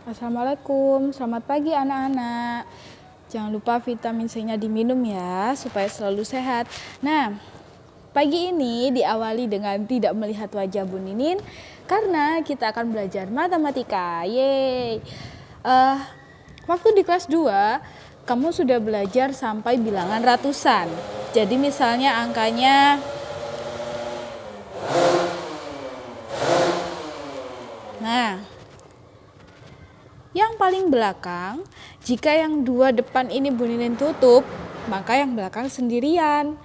Assalamualaikum, selamat pagi anak-anak. Jangan lupa vitamin C-nya diminum ya, supaya selalu sehat. Nah, pagi ini diawali dengan tidak melihat wajah Bu Ninin, karena kita akan belajar matematika. Yeay! Waktu di kelas 2, kamu sudah belajar sampai bilangan ratusan. Jadi misalnya angkanya yang paling belakang, jika yang dua depan ini Bu Ninin tutup, maka yang belakang sendirian.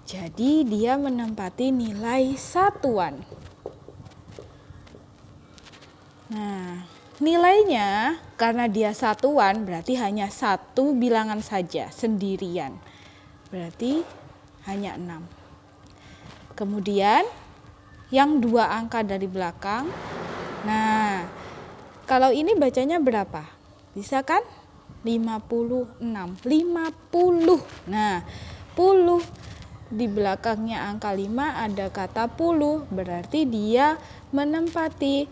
Jadi dia menempati nilai satuan. Nah, nilainya karena dia satuan berarti hanya satu bilangan saja, sendirian. Berarti hanya 6. Kemudian yang dua angka dari belakang. Nah, kalau ini bacanya berapa? Bisa kan? 56. 50. Nah, puluh. Di belakangnya angka 5 ada kata puluh. Berarti dia menempati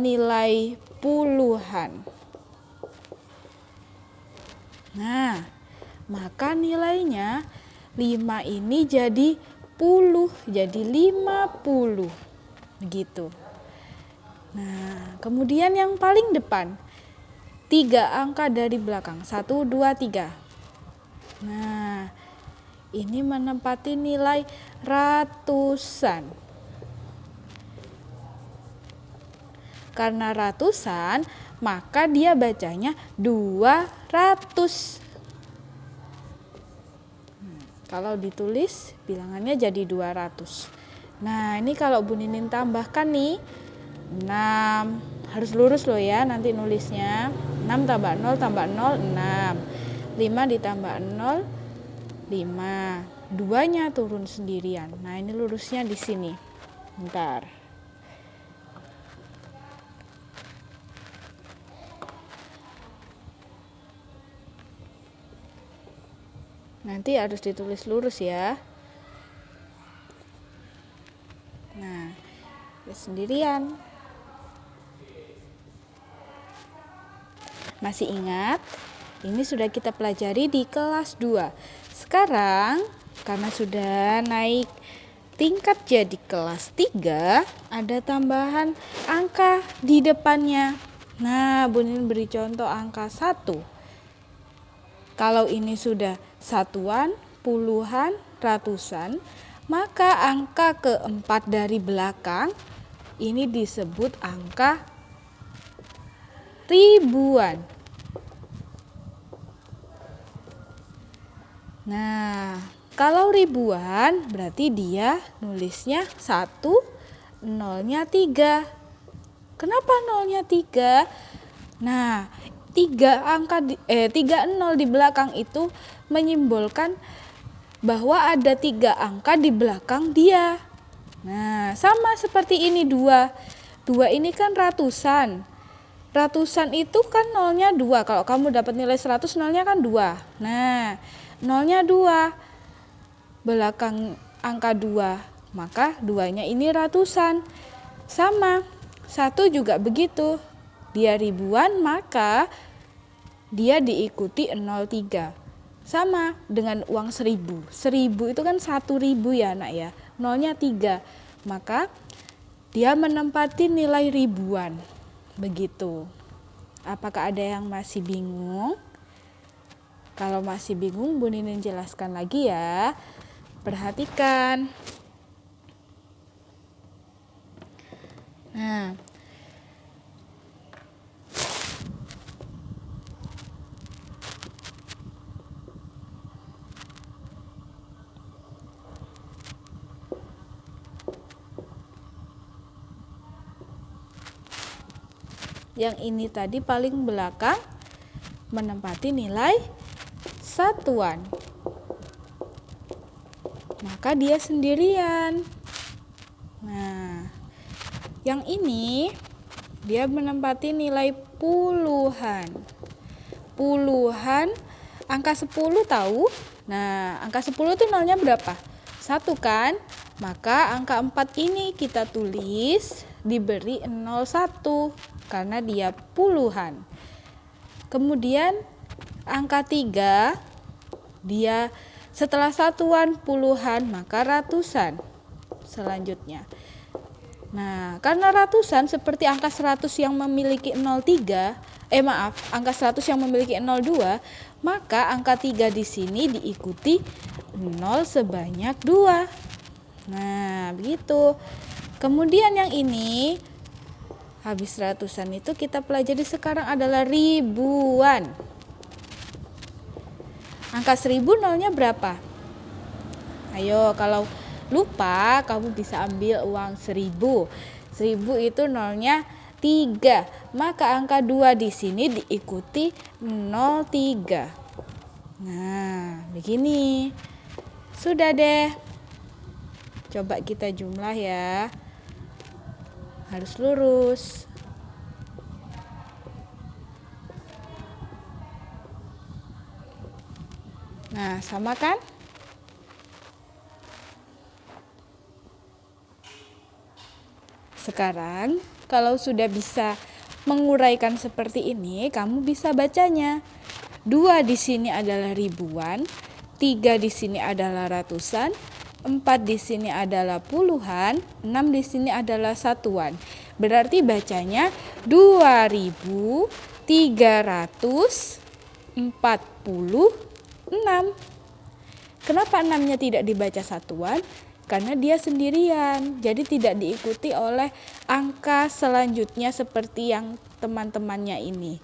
nilai puluhan. Nah, maka nilainya 5 ini jadi puluh. Jadi 50. Begitu. Nah, kemudian yang paling depan, 3 angka dari belakang, 1, 2, 3. Nah, ini menempati nilai ratusan. Karena ratusan, maka dia bacanya 200. Kalau ditulis, bilangannya jadi 200. Nah, ini kalau Bu Ninin tambahkan nih, 6, harus lurus loh ya nanti nulisnya. 6 tambah 0 tambah 0, 6. 5 ditambah 0, 5. 2-nya turun sendirian. Nah, ini lurusnya di sini. Bentar. Nanti harus ditulis lurus ya. Nah, sendirian. Masih ingat? Ini sudah kita pelajari di kelas 2. Sekarang, karena sudah naik tingkat jadi kelas 3, ada tambahan angka di depannya. Nah, Bu Ninin beri contoh angka 1. Kalau ini sudah satuan, puluhan, ratusan, maka angka keempat dari belakang ini disebut angka ribuan. Nah, kalau ribuan berarti dia nulisnya 1, nolnya 3. Kenapa nolnya 3? Nah, 3 nol di belakang itu menyimbolkan bahwa ada 3 angka di belakang dia. Nah, sama seperti ini 2. 2 ini kan ratusan. Ratusan itu kan nolnya 2. Kalau kamu dapat nilai 100, nolnya kan 2. Nah, nolnya 2. Belakang angka 2. Maka 2-nya ini ratusan. Sama. 1 juga begitu. Dia ribuan, maka dia diikuti 03. Sama dengan uang 1000. 1000 itu kan 1000 ya anak ya. Nolnya 3. Maka dia menempati nilai ribuan. Begitu. Apakah ada yang masih bingung? Kalau masih bingung, Bu Ninin jelaskan lagi ya. Perhatikan. Nah, yang ini tadi paling belakang menempati nilai satuan. Maka dia sendirian. Nah, yang ini dia menempati nilai puluhan. Puluhan, angka 10 tahu? Nah, angka 10 itu nolnya berapa? 1 kan? Maka angka 4 ini kita tulis diberi 01. karena dia puluhan. Kemudian angka 3 dia setelah satuan puluhan maka ratusan selanjutnya. Nah, karena ratusan seperti angka 100 yang memiliki 03, angka 100 yang memiliki 02, maka angka 3 di sini diikuti 0 sebanyak 2. Nah, begitu. Kemudian yang ini habis ratusan itu kita pelajari sekarang adalah ribuan. Angka 1000 nolnya berapa? Ayo, kalau lupa kamu bisa ambil uang 1000. 1000 itu nolnya 3. Maka angka 2 di sini diikuti 03. Nah, begini. Sudah deh. Coba kita jumlah ya. Harus lurus. Nah, sama kan? Sekarang, kalau sudah bisa menguraikan seperti ini, kamu bisa bacanya. 2 di sini adalah ribuan, 3 di sini adalah ratusan, 4 di sini adalah puluhan, 6 di sini adalah satuan. Berarti bacanya 2346. Kenapa 6-nya tidak dibaca satuan? Karena dia sendirian, jadi tidak diikuti oleh angka selanjutnya seperti yang teman-temannya ini.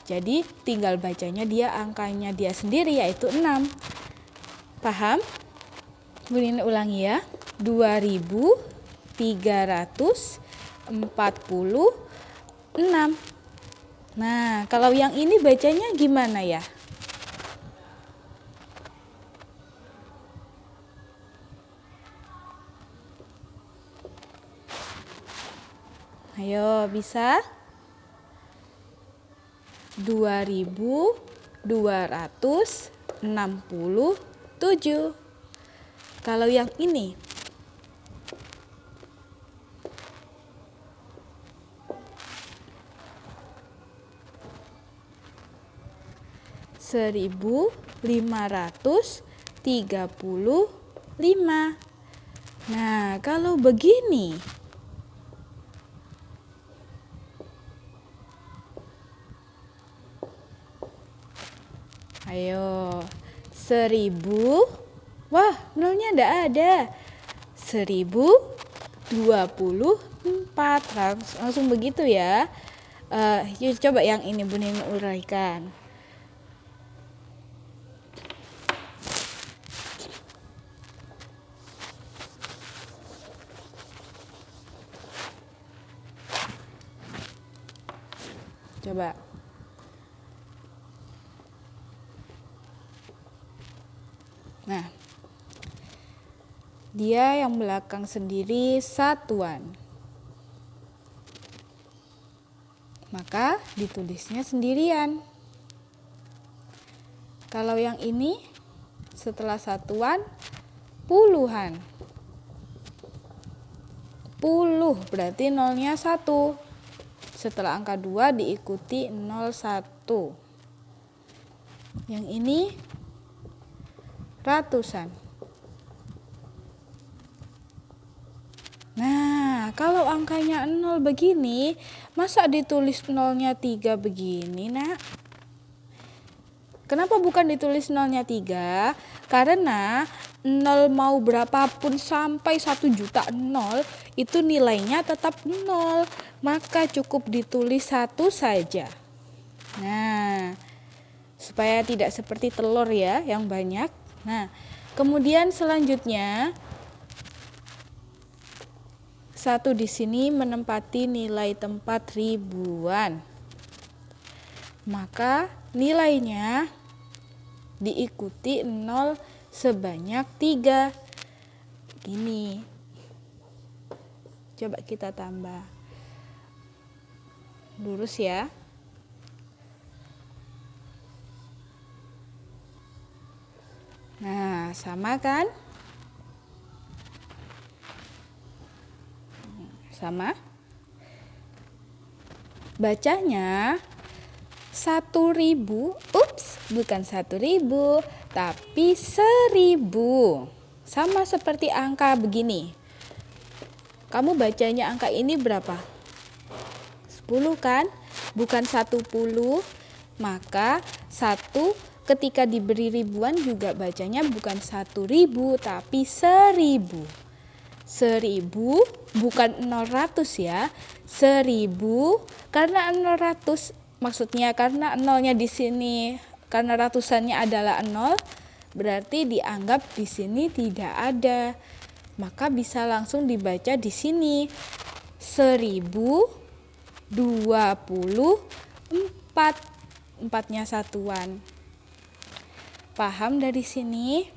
Jadi tinggal bacanya dia angkanya dia sendiri, yaitu 6. Paham? Bunyi ulangi ya. 2346. Nah, kalau yang ini bacanya gimana ya? Ayo, bisa? 2267. Kalau yang ini? Seribu 1535. Nah, kalau begini, ayo, 1000. Wah, nolnya enggak ada. 1024. Langsung begitu ya. Yuk coba yang ini Bu Nini uraikan. Coba. Nah, dia yang belakang sendiri satuan. Maka ditulisnya sendirian. Kalau yang ini setelah satuan puluhan. Puluh berarti nolnya 1. Setelah angka 2 diikuti 01. Yang ini ratusan. Nah, kalau angkanya 0 begini, masa ditulis nolnya 3 begini, Nak? Kenapa bukan ditulis nolnya 3? Karena 0 mau berapapun sampai 1 juta 0, itu nilainya tetap 0. Maka cukup ditulis 1 saja. Nah, supaya tidak seperti telur ya, yang banyak. Nah, kemudian selanjutnya 1 di sini menempati nilai tempat ribuan. Maka nilainya diikuti 0 sebanyak 3. Gini. Coba kita tambah. Lurus ya. Nah, sama kan? Sama? Bacanya 1.000, bukan 1.000, tapi 1.000. Sama seperti angka begini. Kamu bacanya angka ini berapa? 10 kan? Bukan 10, maka 1 ketika diberi ribuan juga bacanya bukan 1.000, tapi 1.000. 1.000 bukan 000 ya. 1.000 karena 000, maksudnya karena nolnya di sini, karena ratusannya adalah 0, berarti dianggap di sini tidak ada. Maka bisa langsung dibaca di sini 1024. Empatnya satuan. Paham dari sini?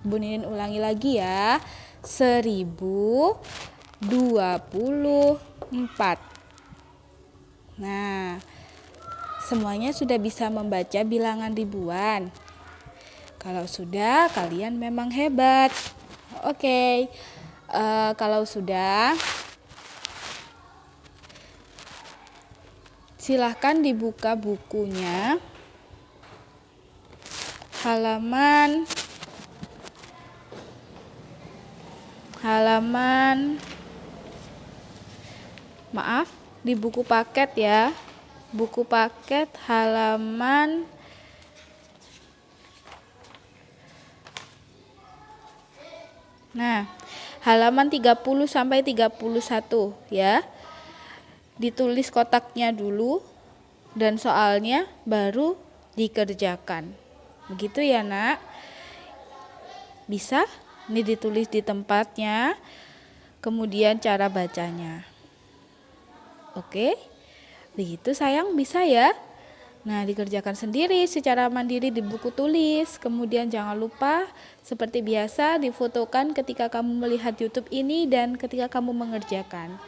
Bu Ninin ulangi lagi ya. 1024. Nah, semuanya sudah bisa membaca bilangan ribuan. Kalau sudah, kalian memang hebat. Oke. Kalau sudah, silahkan dibuka bukunya. Maaf, di buku paket ya. Buku paket halaman halaman 30 sampai 31 ya. Ditulis kotaknya dulu dan soalnya baru dikerjakan. Begitu ya, Nak? Bisa? Ini ditulis di tempatnya. Kemudian cara bacanya. Oke? Begitu sayang, bisa ya? Nah, dikerjakan sendiri secara mandiri di buku tulis. Kemudian jangan lupa seperti biasa difotokan ketika kamu melihat YouTube ini dan ketika kamu mengerjakan.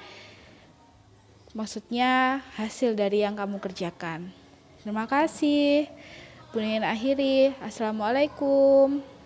Maksudnya hasil dari yang kamu kerjakan. Terima kasih. Bu Ninin akhiri. Assalamualaikum.